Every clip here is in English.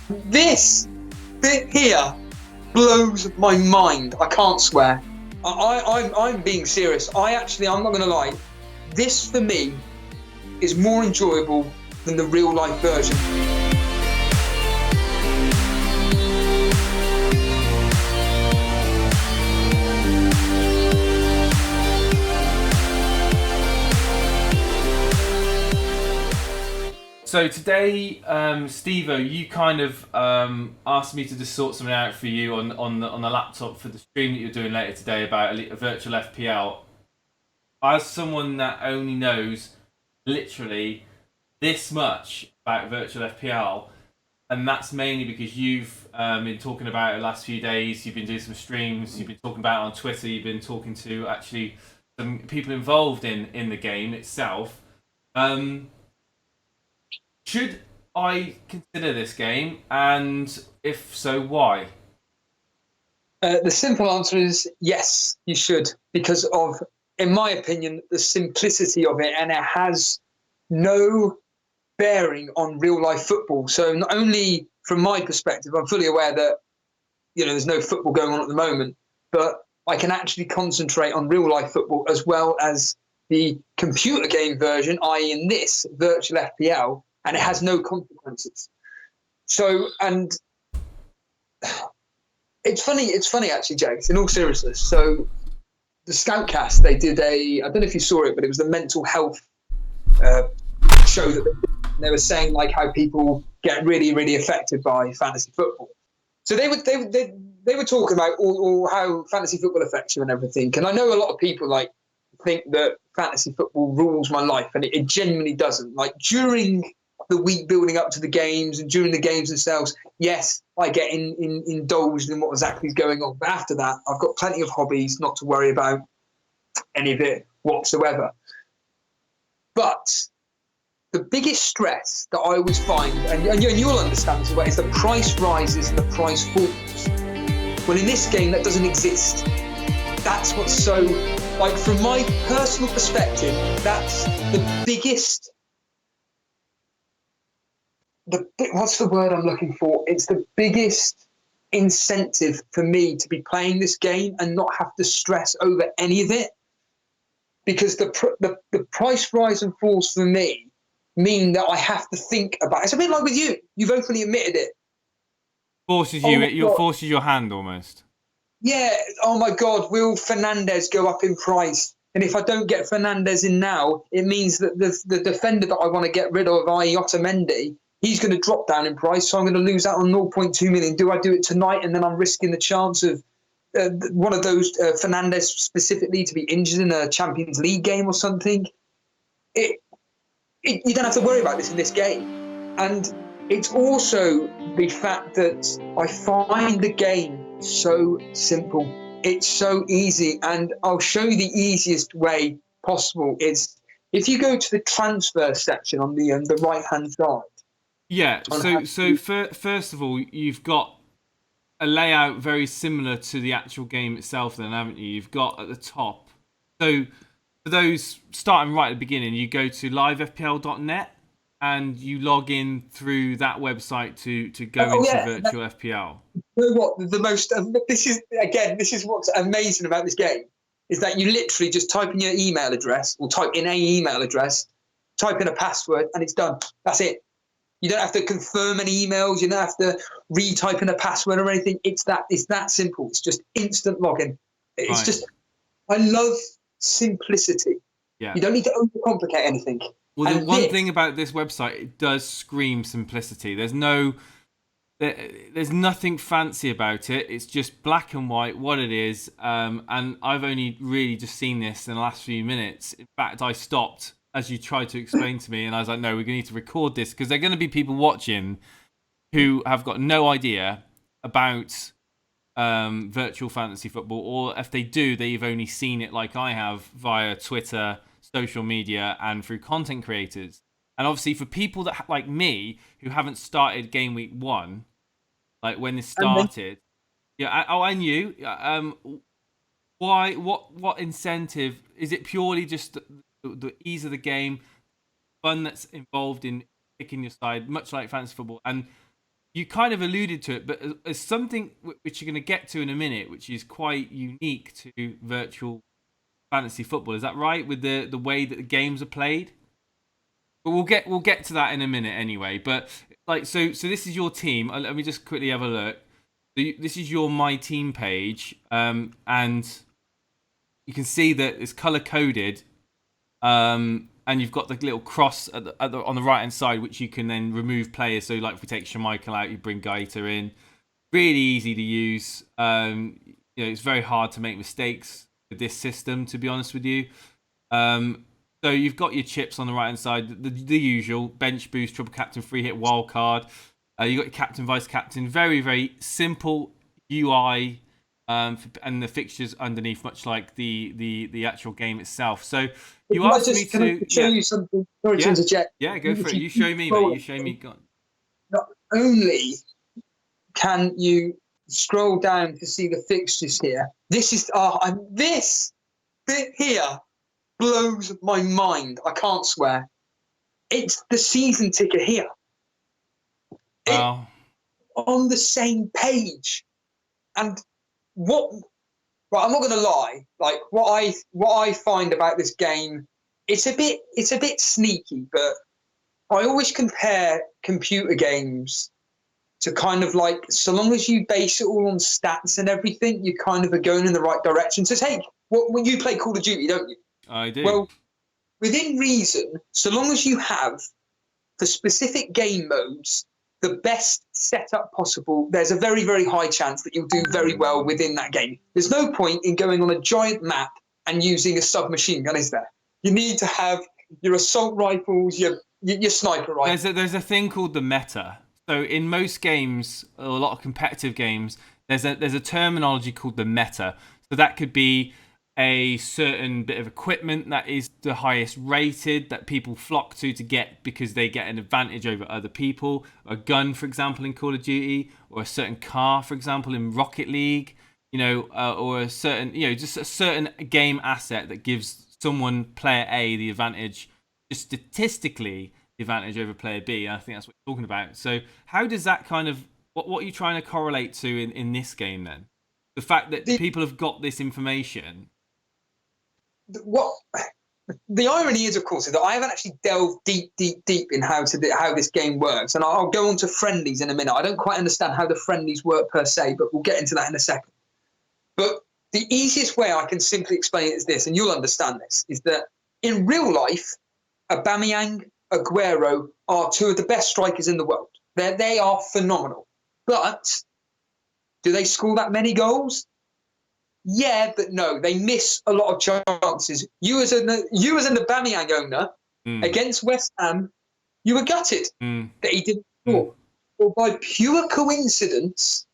This bit here blows my mind. I can't swear. I'm being serious. I'm not going to lie. This, for me, is more enjoyable than the real-life version. So today, Steve-O, you kind of asked me to just sort something out for you on the laptop for the stream that you're doing later today about a virtual FPL. As someone that only knows literally this much about virtual FPL, and that's mainly because you've been talking about it the last few days, you've been doing some streams, you've been talking about it on Twitter, you've been talking to actually some people involved in the game itself. Should I consider this game, and if so, why? The simple answer is yes, you should, because of, in my opinion, the simplicity of it, and it has no bearing on real life football. So not only from my perspective, I'm fully aware that there's no football going on at the moment, but I can actually concentrate on real life football as well as the computer game version, i.e., in this virtual FPL. And it has no consequences. So, and it's funny actually, James, in all seriousness. So the Scoutcast, they did I don't know if you saw it, but it was the mental health show that they were saying like how people get really, really affected by fantasy football. So they were talking about all how fantasy football affects you and everything. And I know a lot of people like think that fantasy football rules my life, and it genuinely doesn't. Like during the week building up to the games and during the games themselves, yes, I get indulged in what exactly is going on. But after that, I've got plenty of hobbies, not to worry about any of it whatsoever. But the biggest stress that I always find, and you'll understand this as well, is the price rises and the price falls. Well, in this game, that doesn't exist. That's what's so, like, from my personal perspective, that's the biggest. What's the word I'm looking for? It's the biggest incentive for me to be playing this game and not have to stress over any of it, because the price rise and falls for me mean that I have to think about it. It's a bit like with you. You've openly admitted it. Forces you. It forces your hand almost. Yeah. Oh my God. Will Fernandes go up in price? And if I don't get Fernandes in now, it means that the defender that I want to get rid of, i.e. Otamendi, he's going to drop down in price, so I'm going to lose out on 0.2 million. Do I do it tonight, and then I'm risking the chance of one of those, Fernandes specifically, to be injured in a Champions League game or something? You don't have to worry about this in this game. And it's also the fact that I find the game so simple. It's so easy, and I'll show you the easiest way possible. It's if you go to the transfer section on the right-hand side. Yeah, so first of all, you've got a layout very similar to the actual game itself then, haven't you? You've got at the top. So for those starting right at the beginning, you go to livefpl.net and you log in through that website to go into virtual FPL. You know what? This is what's amazing about this game, is that you literally just type in your email address, or type in a email address, type in a password, and it's done. That's it. You don't have to confirm any emails. You don't have to retype in a password or anything. It's that simple. It's just instant login. It's just, I love simplicity. Yeah. You don't need to overcomplicate anything. Well, the one thing about this website, it does scream simplicity. There's nothing fancy about it. It's just black and white, what it is. And I've only really just seen this in the last few minutes. In fact, I stopped as you tried to explain to me, and I was like, no, we're going to need to record this, because there are going to be people watching who have got no idea about virtual fantasy football, or if they do, they've only seen it like I have via Twitter, social media, and through content creators. And obviously for people that like me, who haven't started game week 1, like when this started, and you, why, what incentive, is it purely just the ease of the game, fun that's involved in picking your side, much like fantasy football? And you kind of alluded to it, but as something which you're going to get to in a minute, which is quite unique to virtual fantasy football. Is that right? With the way that the games are played? But we'll get to that in a minute anyway. But like so this is your team. Let me just quickly have a look. This is your my team page, and you can see that it's color coded, and you've got the little cross on the right hand side, which you can then remove players. So like if we take Schmeichel out, you bring Gaeta in. Really easy to use. It's very hard to make mistakes with this system, to be honest with you. So you've got your chips on the right hand side, the usual bench boost, triple captain, free hit, wild card. You got your captain, vice captain. Very very simple UI, and the fixtures underneath, much like the actual game itself. So you asked me can I to show you something? Sorry to interject. Yeah, go for it. You show me, mate. You show me. Go on. Not only can you scroll down to see the fixtures here, this bit here blows my mind. I can't swear. It's the season ticker here. Wow. On the same page. And right, I'm not gonna lie, like what I find about this game, it's a bit sneaky, but I always compare computer games to kind of like, so long as you base it all on stats and everything, you kind of are going in the right direction. So take when you play Call of Duty, don't you? I do. Well, within reason, so long as you have for specific game modes the best setup possible, there's a very, very high chance that you'll do very well within that game. There's no point in going on a giant map and using a submachine gun, is there? You need to have your assault rifles, your sniper rifles. There's a thing called the meta. So in most games, a lot of competitive games, there's a terminology called the meta. So that could be a certain bit of equipment that is the highest rated that people flock to get because they get an advantage over other people. A gun, for example, in Call of Duty, or a certain car, for example, in Rocket League, or a certain, just a certain game asset that gives someone, player A, the advantage, just statistically, the advantage over player B. And I think that's what you're talking about. So how does that kind of, what are you trying to correlate to in this game then? The fact that people have got this information. What the irony is, of course, is that I haven't actually delved deep in how this game works, and I'll go on to friendlies in a minute. I don't quite understand how the friendlies work per se, but we'll get into that in a second. But the easiest way I can simply explain it is this, and you'll understand this, is that in real life, Aubameyang, Aguero are two of the best strikers in the world. They are phenomenal. But do they score that many goals? Yeah, but no, they miss a lot of chances. You as an Aubameyang owner against West Ham, you were gutted that he didn't score. Well, by pure coincidence,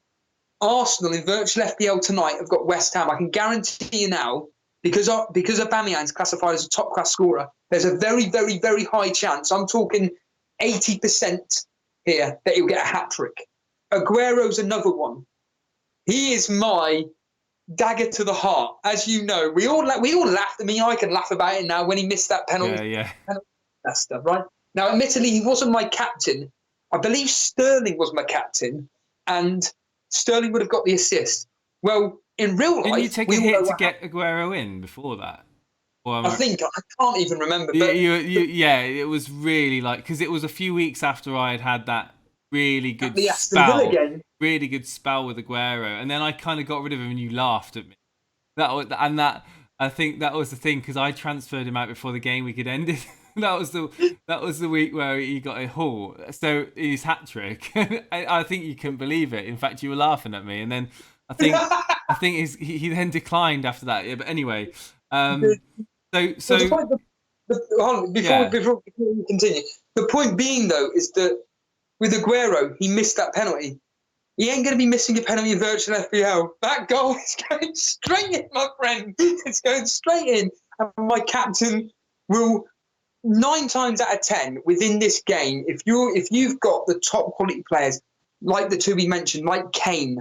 Arsenal in virtual FPL tonight have got West Ham. I can guarantee you now, because Aubameyang is classified as a top class scorer, there's a very, very, very high chance. I'm talking 80% here that he'll get a hat trick. Aguero's another one. He is my dagger to the heart. As you know, we all laughed at me. I can laugh about it now when he missed that penalty. Yeah. That stuff, right? Now, admittedly, he wasn't my captain. I believe Sterling was my captain, and Sterling would have got the assist. Well, in real life, didn't you take a hit to get Aguero in before that? I can't even remember. But yeah, it was really because it was a few weeks after I had that really good spell with Aguero, and then I kind of got rid of him, and you laughed at me. I think that was the thing, because I transferred him out before the game week had ended. that was the week where he got a haul. So his hat trick. I think you couldn't believe it. In fact, you were laughing at me, and then I think he then declined after that. Yeah, but anyway, so before we continue, the point being though is that with Aguero, he missed that penalty. He ain't going to be missing a penalty in virtual FPL. That goal is going straight in, my friend. It's going straight in. And my captain will, 9 times out of 10 within this game, if you've got the top quality players, like the two we mentioned, like Kane,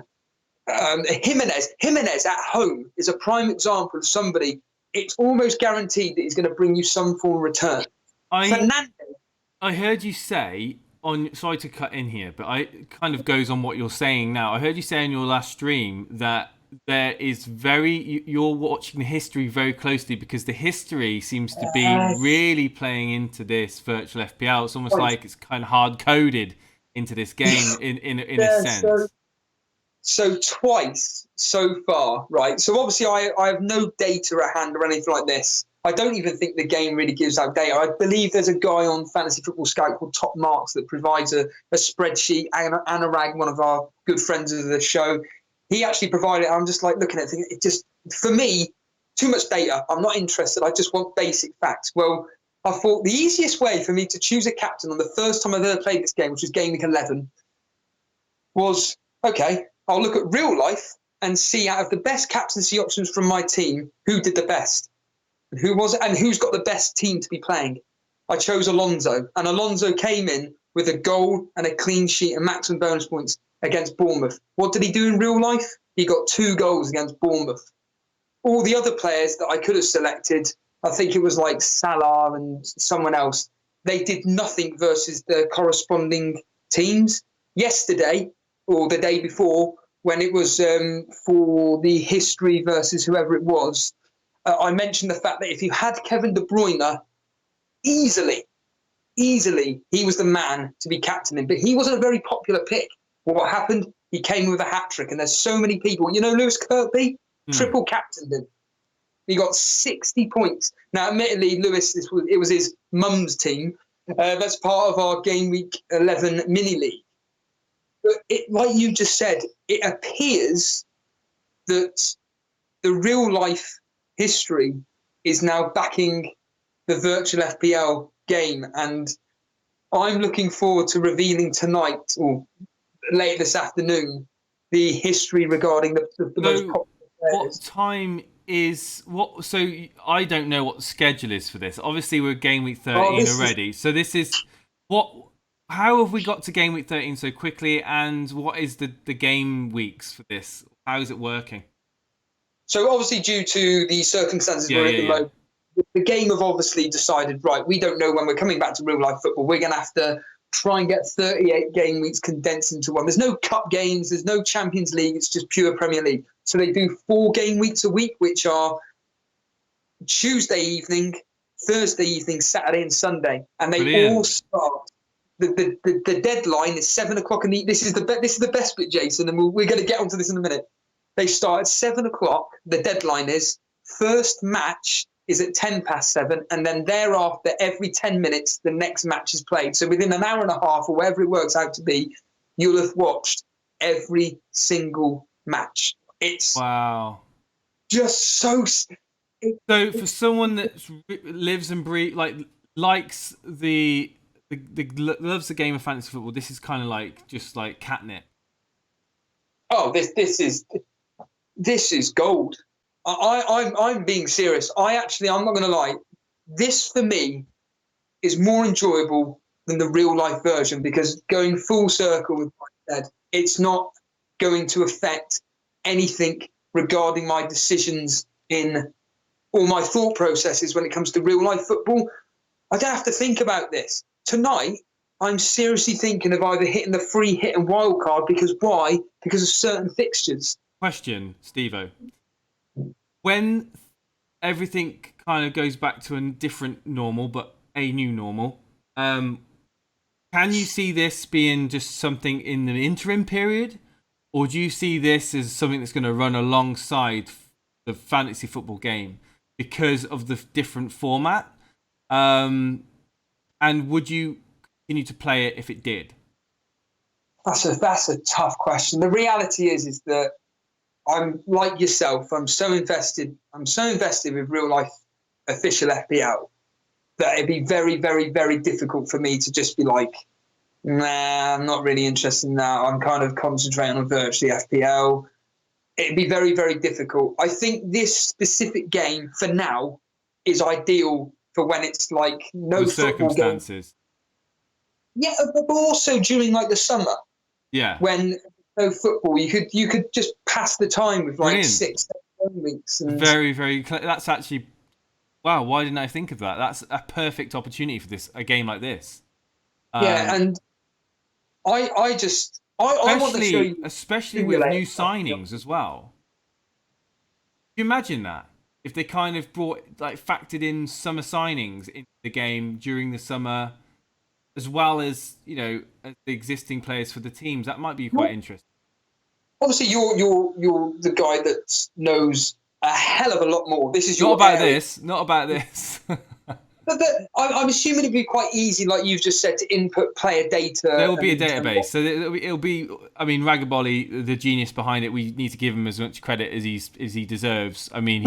Jimenez at home is a prime example of somebody, it's almost guaranteed that he's going to bring you some form of return. I heard you say on. Sorry to cut in here, but it kind of goes on what you're saying now. I heard you say in your last stream that there is you're watching the history very closely because the history seems to be Yes. really playing into this virtual FPL. It's almost Twice. like it's kind of hard coded into this game in a Yeah, so sense. so twice so far, right? So obviously I have no data at hand or anything like this. I don't even think the game really gives out data. I believe there's a guy on Fantasy Football Scout called Top Marks that provides a spreadsheet. Anurag, one of our good friends of the show, he actually provided it. I'm just like looking at it, thinking, it just, for me, too much data. I'm not interested. I just want basic facts. Well, I thought the easiest way for me to choose a captain on the first time I've ever played this game, which was game week 11, was, okay, I'll look at real life and see out of the best captaincy options from my team, who did the best. And who was it, and who's got the best team to be playing? I chose Alonso, and Alonso came in with a goal and a clean sheet and maximum bonus points against Bournemouth. What did he do in real life? He got 2 goals against Bournemouth. All the other players that I could have selected, I think it was like Salah and someone else, they did nothing versus the corresponding teams. Yesterday, or the day before, when it was for the history versus whoever it was, I mentioned the fact that if you had Kevin De Bruyne, easily, he was the man to be captaining. But he wasn't a very popular pick. What happened? He came with a hat-trick, and there's so many people. You know Lewis Kirkby? Triple captained him. He got 60 points. Now, admittedly, Lewis, it was his mum's team. That's part of our Game Week 11 mini-league. But like you just said, it appears that the real-life history is now backing the virtual FPL game, and I'm looking forward to revealing tonight or later this afternoon the history regarding the most popular players. What time is what? So I don't know what the schedule is for this. Obviously, we're game week 13 already. So this is what. How have we got to game week 13 so quickly? And what is the game weeks for this? How is it working? So obviously, due to the circumstances we're in at the moment, the game have obviously decided, right, we don't know when we're coming back to real life football. We're going to have to try and get 38 game weeks condensed into one. There's no cup games. There's no Champions League. It's just pure Premier League. So they do 4 game weeks a week, which are Tuesday evening, Thursday evening, Saturday and Sunday. And they all start. The deadline is 7 o'clock. And this is the best bit, Jason, and we're going to get onto this in a minute. They start at 7 o'clock. The deadline is first match is at 7:10, and then thereafter, every 10 minutes, the next match is played. So within an hour and a half, or whatever it works out to be, you'll have watched every single match. It's just so. So for someone that lives and breathes, likes loves the game of fantasy football, this is kind of like just like catnip. Oh, this is gold. I'm being serious. I'm not going to lie. This, for me, is more enjoyable than the real-life version because going full circle with what I said, it's not going to affect anything regarding my decisions in or my thought processes when it comes to real-life football. I don't have to think about this. Tonight, I'm seriously thinking of either hitting the free hit and wild card because why? Because of certain fixtures. Question, Steve-O. When everything kind of goes back to a different normal, but a new normal, can you see this being just something in the interim period? Or do you see this as something that's going to run alongside the fantasy football game because of the different format? And would you continue to play it if it did? That's a tough question. The reality is that I'm like yourself. I'm so invested with real life official FPL that it'd be very, very, very difficult for me to just be like, nah, I'm not really interested in that. I'm kind of concentrating on virtually FPL. It'd be very, very difficult. I think this specific game for now is ideal for when it's like no football circumstances. Yeah, but also during like the summer. Yeah. When no football, you could just pass the time with like 6-7 weeks. And very, very. That's actually wow. Why didn't I think of that? That's a perfect opportunity for a game like this. Yeah, and I want to show you. Especially with new signings as well. Can you imagine that? If they kind of factored in summer signings into the game during the summer, as well as, as the existing players for the teams, that might be quite interesting. Obviously, you're the guy that knows a hell of a lot more. This is not your about area. this. Not about this. But I'm assuming it'd be quite easy, like you've just said, to input player data. There will be a database, so it'll be. I mean, Ragabolly, the genius behind it, we need to give him as much credit as he deserves. I mean,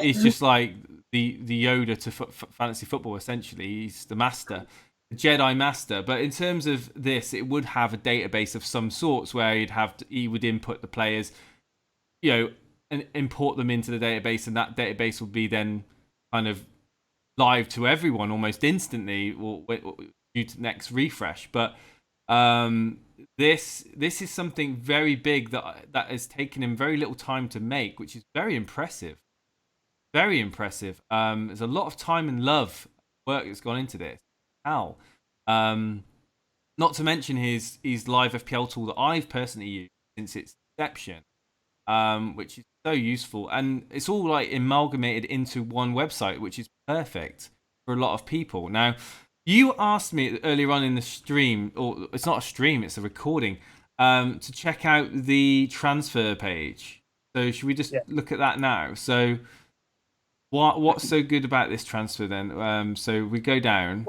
he's just like the Yoda to fantasy football. Essentially, he's the master, the Jedi master. But in terms of this, it would have a database of some sorts where he would input the players, and import them into the database, and that database would be then kind of live to everyone almost instantly or due to next refresh. But this is something very big that has taken him very little time to make, which is very impressive. Very impressive. There's a lot of time and love work that's gone into this. Not to mention his live FPL tool that I've personally used since its inception, which is so useful, and it's all like amalgamated into one website, which is perfect for a lot of people. Now, you asked me earlier on in the stream, or it's not a stream, it's a recording, to check out the transfer page. So should we just look at that now? So what's so good about this transfer then? So we go down.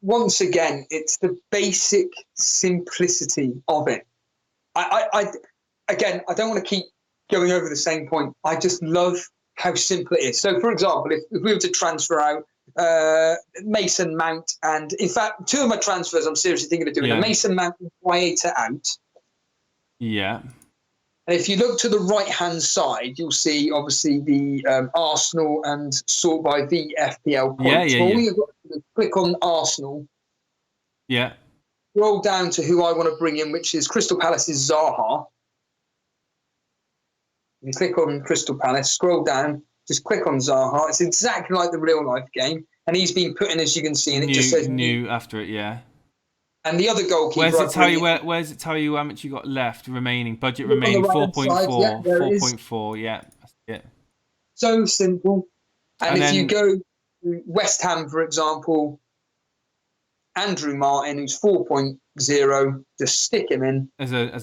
Once again, it's the basic simplicity of it. I don't want to keep going over the same point. I just love how simple it is. So, for example, if we were to transfer out Mason Mount, and in fact, two of my transfers I'm seriously thinking of doing a Mason Mount and Guaita out. Yeah. And if you look to the right-hand side, you'll see, obviously, the Arsenal and sort by the FPL points. All you've got to do is click on Arsenal. Yeah. Scroll down to who I want to bring in, which is Crystal Palace's Zaha. You click on Crystal Palace, scroll down, just click on Zaha. It's exactly like the real-life game. And he's been put in, as you can see, and it just says new after it, yeah. And the other goalkeeper... Where's it tell you how much you got left remaining? Budget remaining 4.4. 4.4, yeah. That's it. So simple. And if you go to West Ham, for example, Andrew Martin, who's 4.0, just stick him in. As a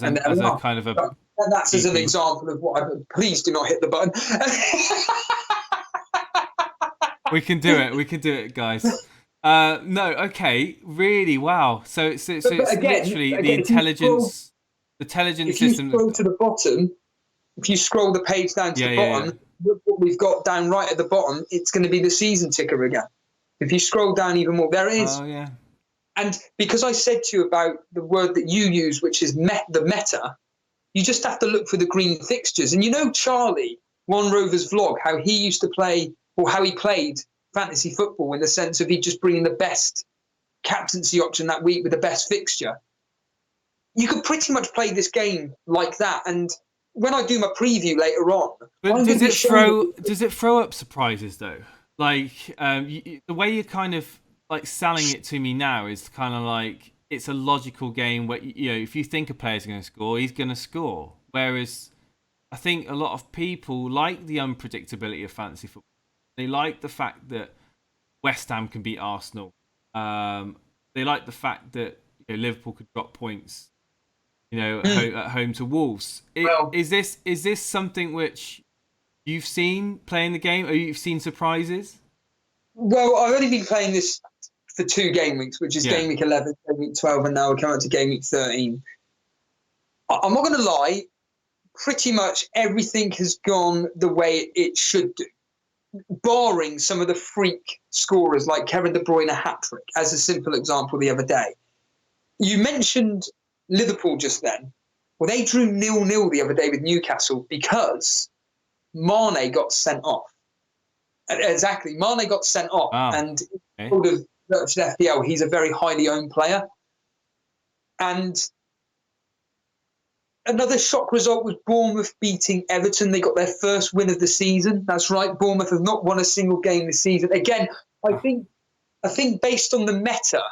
kind of a... And that's as an example of what please do not hit the button. We can do it, guys. No, okay, really, wow. So it's again, literally the intelligence system. If you scroll to the bottom, if you scroll the page down to the bottom, look what we've got down right at the bottom. It's going to be the season ticker again. If you scroll down even more, there it is. Oh yeah. And because I said to you about the word that you use, which is the meta, you just have to look for the green fixtures. And you know Charlie, One Rover's vlog, how he used to play, or how he played fantasy football, in the sense of he just bringing the best captaincy option that week with the best fixture. You could pretty much play this game like that. And when I do my preview later on, but does it throw up surprises though? Like the way you're kind of like selling it to me now is kind of like it's a logical game where if you think a player's going to score, he's going to score. Whereas I think a lot of people like the unpredictability of fantasy football. They like the fact that West Ham can beat Arsenal. They like the fact that Liverpool could drop points, at home to Wolves. Is this something which you've seen playing the game, or you've seen surprises? Well, I've only been playing this for 2 game weeks, which is game week 11, game week 12, and now we're coming to game week 13. I'm not going to lie, pretty much everything has gone the way it should do, barring some of the freak scorers like Kevin De Bruyne hat-trick, as a simple example the other day. You mentioned Liverpool just then. Well, they drew 0-0 the other day with Newcastle because Mane got sent off. Exactly, Mane got sent off, and sort of FPL, he's a very highly owned player. And another shock result was Bournemouth beating Everton. They got their first win of the season. That's right, Bournemouth have not won a single game this season. Again, I think based on the meta,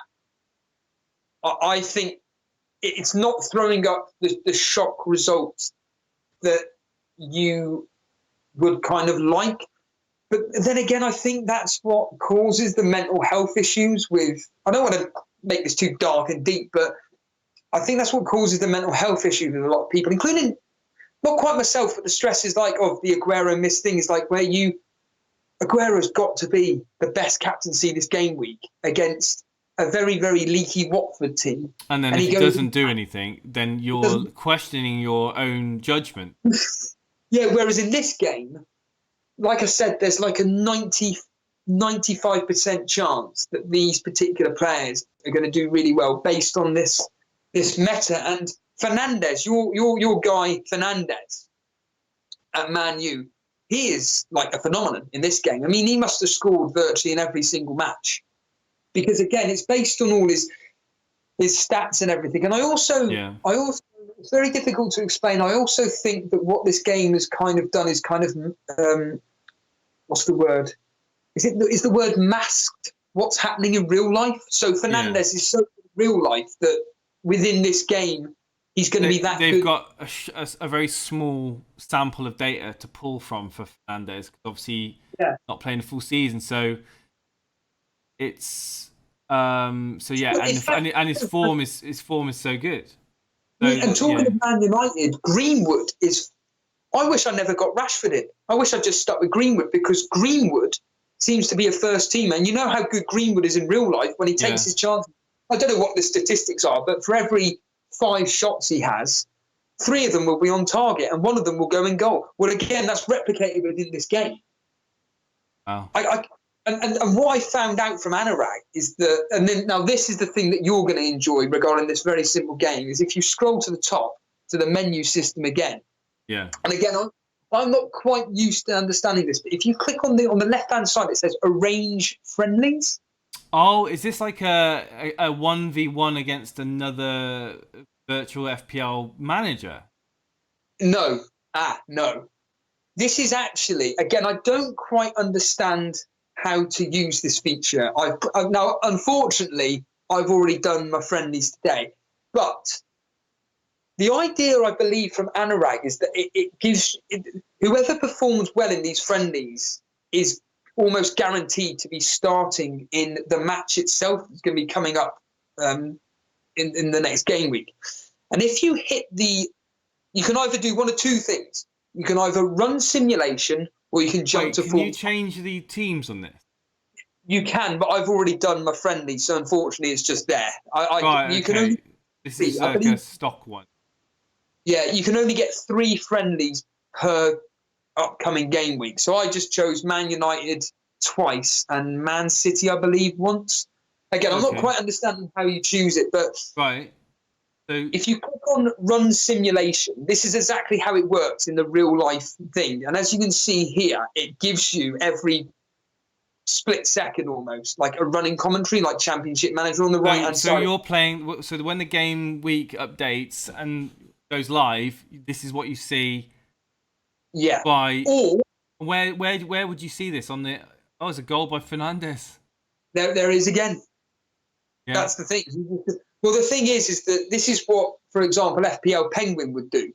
I think it's not throwing up the shock results that you would kind of like. But then again, I think that's what causes the mental health issues with. I don't want to make this too dark and deep, but I think that's what causes the mental health issues with a lot of people, including not quite myself, but the stresses like of the Aguero missed thing is like where Aguero's got to be the best captaincy this game week against a very, very leaky Watford team. And then if he doesn't do anything, then you're questioning your own judgment. Yeah, whereas in this game, like I said, there's like a 95% chance that these particular players are going to do really well based on this meta. And Fernandes, your guy Fernandes at Man U, he is like a phenomenon in this game. I mean, he must have scored virtually in every single match because, again, it's based on all his stats and everything. And I also, it's very difficult to explain. I also think that what this game has kind of done is kind of, what's the word? Is the word masked what's happening in real life? So Fernandes is so real life that within this game, he's going to be that good. They've got a very small sample of data to pull from for Fernandes. Obviously, not playing a full season, so it's and his form is so good. So, and talking of Man United, Greenwood is. I wish I never got Rashford in. I wish I just stuck with Greenwood because Greenwood seems to be a first teamer, and you know how good Greenwood is in real life when he takes his chances. I don't know what the statistics are, but for every 5 shots he has, 3 of them will be on target and 1 of them will go in goal. Well, again, that's replicated within this game. Wow. And what I found out from Anurag is that, and then now this is the thing that you're going to enjoy regarding this very simple game, is if you scroll to the top to the menu system again. Yeah. And again, I'm not quite used to understanding this, but if you click on the left-hand side, it says arrange friendlies. Oh, is this like a 1v1 against another virtual FPL manager? No. No. This is actually, again, I don't quite understand how to use this feature. Now, unfortunately, I've already done my friendlies today, but the idea, I believe, from Anurag is that it gives whoever performs well in these friendlies is almost guaranteed to be starting in the match itself. It's going to be coming up in the next game week. And if you hit you can either do one of 2 things. You can either run simulation or you can jump to full. Can you change the teams on this? You can, but I've already done my friendly, so unfortunately it's just there. This is like a stock one. Yeah, you can only get 3 friendlies per upcoming game week. So I just chose Man United twice and Man City, I believe, once. Again, I'm not quite understanding how you choose it, but so if you click on Run Simulation, this is exactly how it works in the real life thing. And as you can see here, it gives you every split second almost, like a running commentary, like Championship Manager on the right-hand side. So you're playing, so when the game week updates and goes live, this is what you see. Yeah. Or where would you see this on the? Oh, it's a goal by Fernandes. There is again. Yeah. That's the thing. Well, the thing is that this is what, for example, FPL Penguin would do.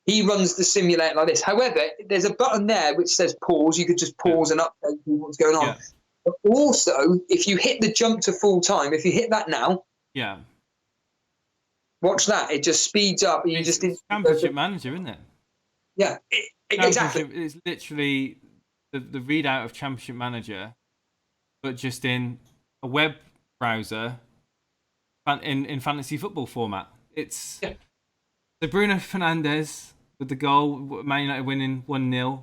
He runs the simulator like this. However, there's a button there which says pause. You could just pause and update what's going on. Yeah. But also, if you hit the jump to full time, if you hit that now, watch that. It just speeds up. It's Championship Manager, isn't it? Yeah, exactly. It's literally the readout of Championship Manager, but just in a web browser in fantasy football format. It's so Bruno Fernandes with the goal, Man United winning 1-0.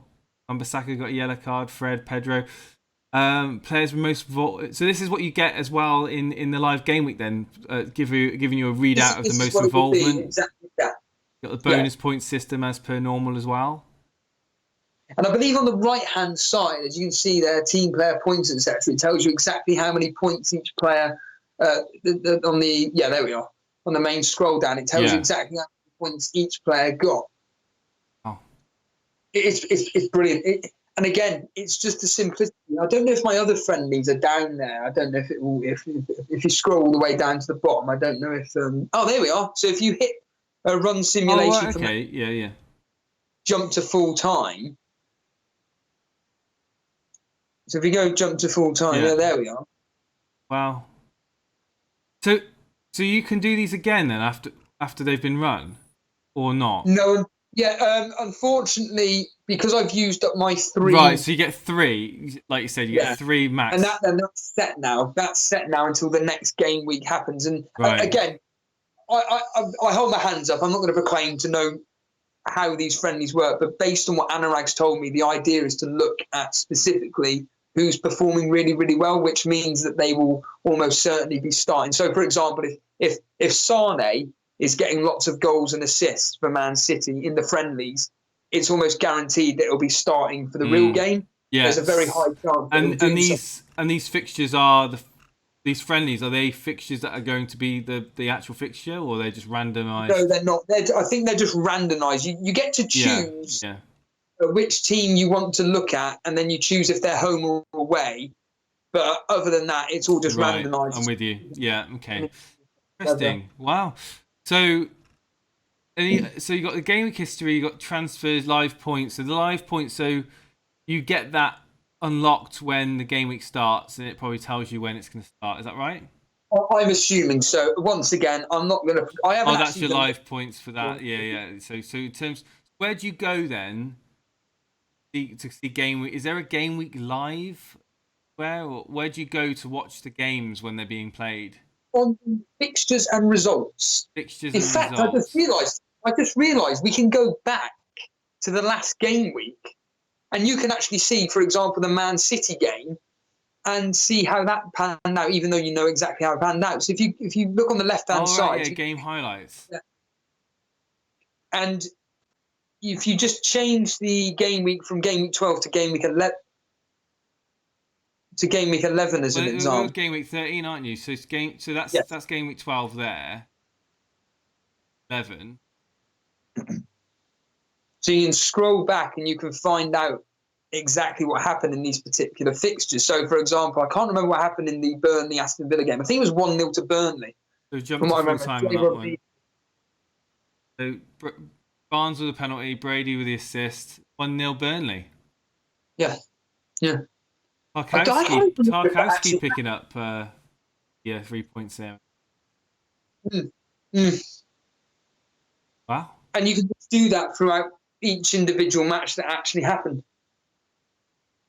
Wan-Bissaka got a yellow card, Fred, Pedro. Players with most votes. So this is what you get as well in the live game week then, giving you a readout of the most involvement. Exactly that. Got the bonus point system as per normal as well. And I believe on the right-hand side, as you can see there, team player points, etc., it tells you exactly how many points each player, there we are. On the main scroll down, it tells you exactly how many points each player got. Oh. It's brilliant. And again, it's just the simplicity. I don't know if my other friendlies are down there. I don't know if it will. If you scroll all the way down to the bottom, I don't know if. Oh, there we are. So if you hit a run Oh, simulation right, from okay, yeah. jump to full time. So if we go jump to full time, Yeah. yeah, there we are. Wow. So you can do these again then after they've been run, or not? No, yeah. Unfortunately, because I've used up my Right. three. So you get 3, like you said, you get Yeah, 3 and max. that's set now. That's set now until the next game week happens. And Right. again, I hold my hands up. I'm not going to proclaim to know how these friendlies work, but based on what Anurag's told me, the idea is to look at specifically who's performing really, really well, which means that they will almost certainly be starting. So, for example, if Sane is getting lots of goals and assists for Man City in the friendlies, it's almost guaranteed that it'll be starting for the real game. There's a very Yes. high chance that it'll do so. And these fixtures are these friendlies, are they fixtures that are going to be the actual fixture, or are they just randomised? No, they're not. I think they're just randomised. You get to choose Yeah. which team you want to look at, and then you choose if they're home or away. But other than that, it's all just Right. randomised. I'm with you. Yeah. Okay. Interesting. Wow. So you got the game week history, you got transfers, live points. So the live points, so you get that unlocked when the game week starts, and it probably tells you when it's going to start. Is that right? I'm assuming so. Once again, I'm not going to. I haven't. Oh, that's actually your done live points for that. Yeah. So in terms, where do you go then to see game week? Is there a game week live? Where do you go to watch the games when they're being played? on fixtures and results. Fixtures In and fact, results. I just realised we can go back to the last game week, and you can actually see, for example, the Man City game, and see how that panned out, even though you know exactly how it panned out. So if you look on the left hand Oh, right, side, yeah, game highlights. and if you just change the game week from game week 12 to game week 11 as an We're example. game week 13, aren't you? So Yes. that's game week 12 there. 11. So you can scroll back and you can find out exactly what happened in these particular fixtures. So, for example, I can't remember what happened in the Burnley Aston Villa game. I think it was 1-0 to Burnley. So jump From to what I full remember, time on that one. So Barnes with a penalty, Brady with the assist, 1-0 Burnley. Yeah. Tarkowski picking up 3 points there. Wow. And you can just do that throughout each individual match that actually happened.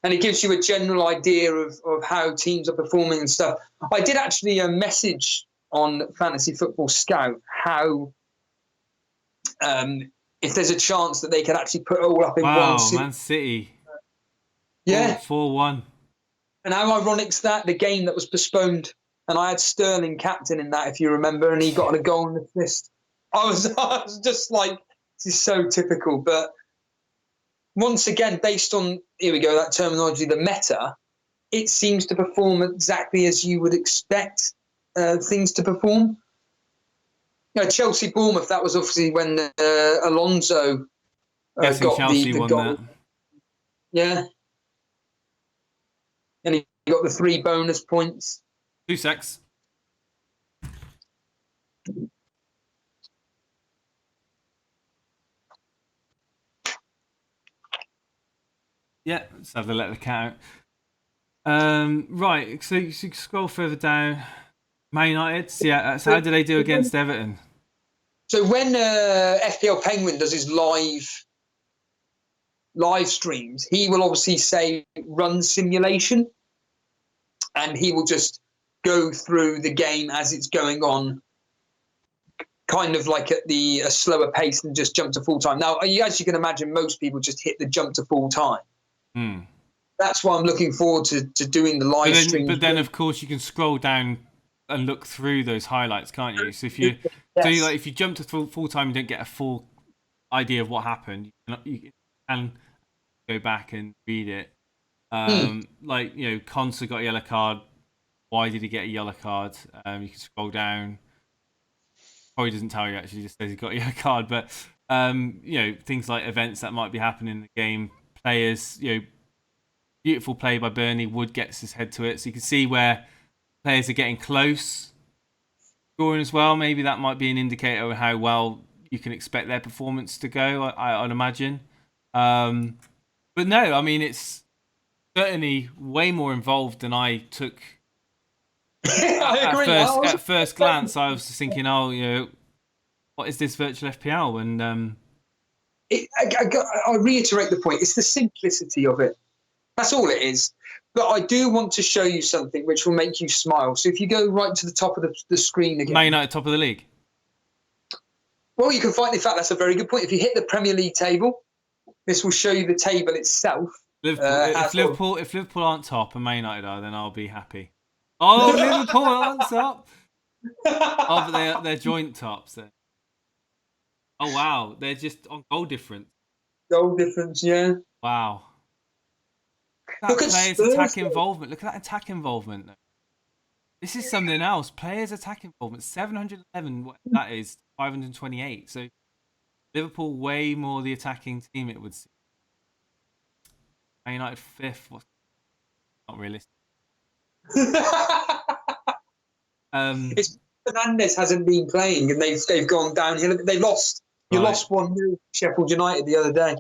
And it gives you a general idea of how teams are performing and stuff. I did actually message on Fantasy Football Scout how if there's a chance that they could actually put it all up in one city. Man City. Yeah. 4-1. And how ironic's that? The game that was postponed. And I had Sterling captain in that, if you remember, and he got a goal and assist. I was just like, this is so typical. But once again, based on, here we go, that terminology, the meta, it seems to perform exactly as you would expect things to perform. Chelsea Bournemouth, that was obviously when Alonso got Chelsea the won goal. that. Yeah. And he got the 3 bonus points. 2 secs. Yeah, let's have to let the cat out. Right, so you scroll further down. Man United, yeah. So how did they do against Everton? So when FPL Penguin does his live streams, he will obviously say run simulation, and he will just go through the game as it's going on, kind of like at a slower pace than just jump to full time. Now, as you can imagine, most people just hit the jump to full time. That's why I'm looking forward to doing the live stream. But then, of course, you can scroll down and look through those highlights, can't you? So if you if you jump to full time, you don't get a full idea of what happened. You can go back and read it. Like Conser got a yellow card. Why did he get a yellow card? You can scroll down. Probably doesn't tell you, actually, just says he got a yellow card. But things like events that might be happening in the game, players, Beautiful play by Burnley. Wood gets his head to it, so you can see where players are getting close. Scoring as well. Maybe that might be an indicator of how well you can expect their performance to go. I'd imagine. But no, I mean it's certainly way more involved than I took. I agree. At first glance, I was just thinking, oh, what is this virtual FPL? And I reiterate the point. It's the simplicity of it. That's all it is. But I do want to show you something which will make you smile. So if you go right to the top of the screen again. Man United top of the league. Well, you can find, in fact, that's a very good point. If you hit the Premier League table, this will show you the table itself. Liverpool, if Liverpool aren't top and Man United are, then I'll be happy. Oh, Liverpool aren't top. Oh, but they're joint tops then. Oh wow, they're just on goal difference. Goal difference, yeah. Wow. Look at players' attack involvement. Look at that attack involvement. This is something else. Players' attack involvement. 711. That is 528. So Liverpool way more the attacking team. It would seem. Man United fifth. Not realistic. It's Fernandes hasn't been playing, and they've gone downhill. They lost. You lost 1-0 Sheffield United the other day,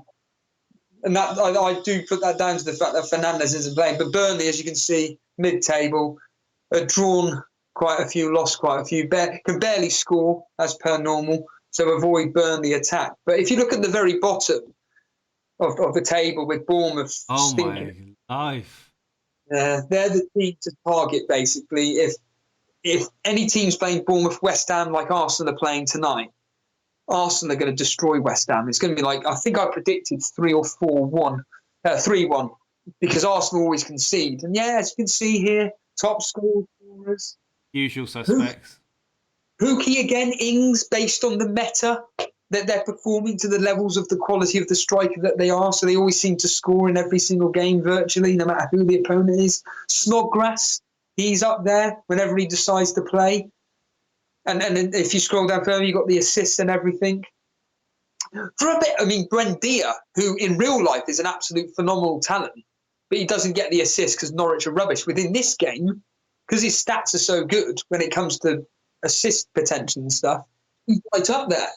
and that I do put that down to the fact that Fernandes isn't playing. But Burnley, as you can see, mid-table, drawn quite a few, lost quite a few. Can barely score as per normal, so avoid Burnley attack. But if you look at the very bottom of the table with Bournemouth, my life. They're the team to target basically. If any team's playing Bournemouth, West Ham, like Arsenal are playing tonight, Arsenal are going to destroy West Ham. It's going to be like, I think I predicted 3 or 4-1, 3-1, because Arsenal always concede. And yeah, as you can see here, top scorers. Usual suspects. Pookie again, Ings, based on the meta that they're performing to the levels of the quality of the striker that they are. So they always seem to score in every single game virtually, no matter who the opponent is. Snodgrass, he's up there whenever he decides to play. And if you scroll down further, you've got the assists and everything. For a bit, I mean, Buendia, who in real life is an absolute phenomenal talent, but he doesn't get the assists because Norwich are rubbish. Within this game, because his stats are so good when it comes to assist potential and stuff, he's right up there.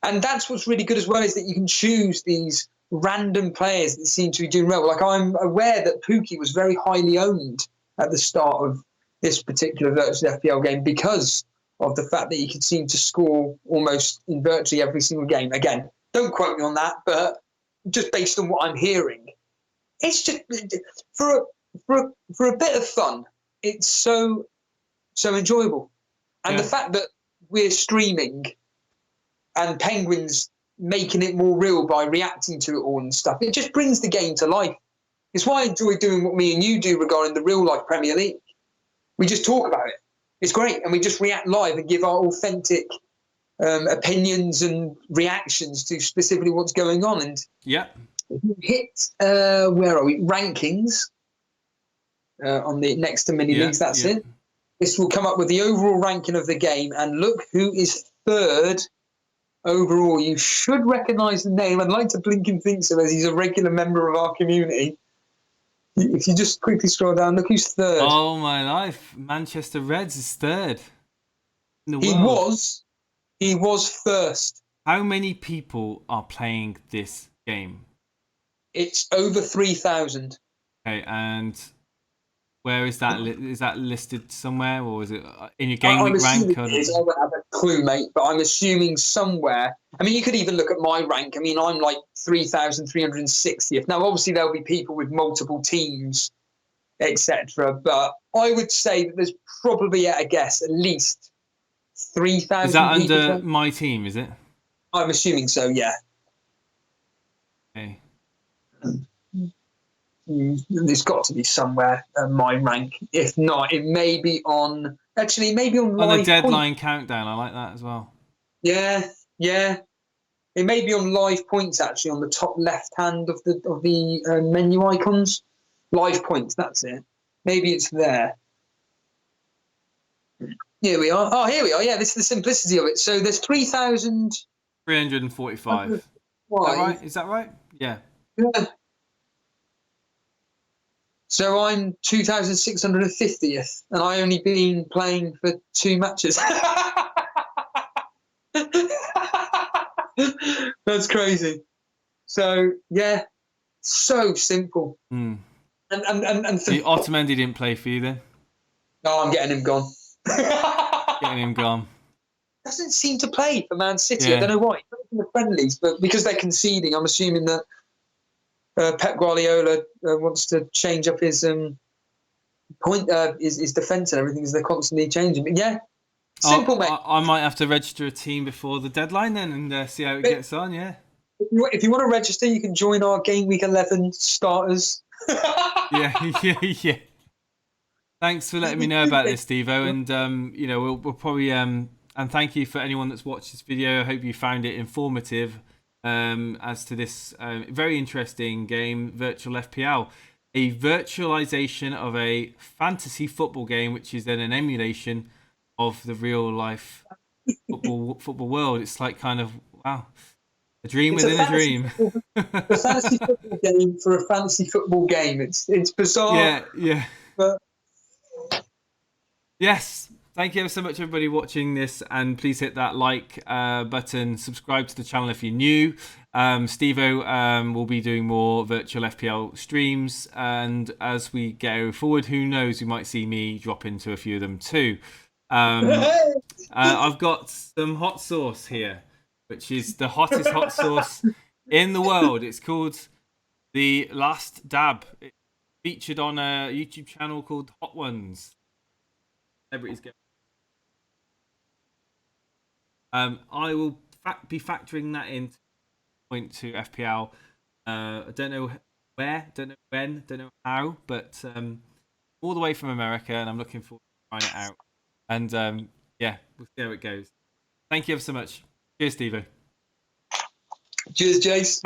And that's what's really good as well, is that you can choose these random players that seem to be doing well. Like, I'm aware that Pookie was very highly owned at the start of this particular virtual FPL game because of the fact that he could seem to score almost in virtually every single game. Again, don't quote me on that, but just based on what I'm hearing, it's just for a bit of fun. It's so enjoyable, and the fact that we're streaming and Penguins making it more real by reacting to it all and stuff, it just brings the game to life. It's why I enjoy doing what me and you do regarding the real life Premier League. We just talk about it. It's great, and we just react live and give our authentic opinions and reactions to specifically what's going on. And if you hit where are we? Rankings on the next to mini leagues. That's it. This will come up with the overall ranking of the game, and look who is third overall. You should recognise the name. I'd like to blink and think so, as he's a regular member of our community. If you just quickly scroll down, look who's third. Oh my life! Manchester Reds is third in the world. He was first. How many people are playing this game? It's over 3,000. Okay, and where is that? Is that listed somewhere, or is it in your game week rank? I don't have a clue, mate, but I'm assuming somewhere. I mean, you could even look at my rank. I mean, I'm like 3,360th. Now, obviously, there'll be people with multiple teams, etc. But I would say that there's probably, at a guess, at least 3,000. Is that under my team? Is it? I'm assuming so. Yeah. Okay. There's got to be somewhere my rank. If not, it may be on. Actually, maybe on the deadline countdown. I like that as well. Yeah. It may be on live points, actually, on the top left hand of the menu icons. Live points. That's it. Maybe it's there. Here we are. Oh, here we are. Yeah, this is the simplicity of it. So there's 3,345. Is that right? Is that right? Yeah. Yeah. So I'm 2,650th, and I only been playing for 2 matches. That's crazy. So yeah, so simple. Mm. And for, Otamendi didn't play for you then? no, I'm getting him gone. Getting him gone. Doesn't seem to play for Man City. Yeah. I don't know why. He's playing in the friendlies, but because they're conceding, I'm assuming that Pep Guardiola wants to change up his his defence and everything, because they're constantly changing. But yeah, simple, mate. I might have to register a team before the deadline then and see how it gets on. Yeah. If you want to register, you can join our Game Week 11 starters. Yeah. Thanks for letting me know about this, Stevo. And we'll probably and thank you for anyone that's watched this video. I hope you found it informative as to this very interesting game, Virtual FPL, a virtualization of a fantasy football game, which is then an emulation of the real life football world. It's like kind of wow, a dream within a dream. A fantasy football game for a fantasy football game. It's bizarre. Yeah. But yes. Thank you ever so much, everybody watching this, and please hit that like button, subscribe to the channel if you're new. Stevo will be doing more virtual FPL streams, and as we go forward, who knows, you might see me drop into a few of them too. I've got some hot sauce here, which is the hottest hot sauce in the world. It's called The Last Dab. It's featured on a YouTube channel called Hot Ones. Celebrities get. I will be factoring that in point to FPL. I don't know where, don't know when, don't know how, but all the way from America, and I'm looking forward to trying it out. And yeah, we'll see how it goes. Thank you ever so much. Cheers, Steve. cheers, Jace.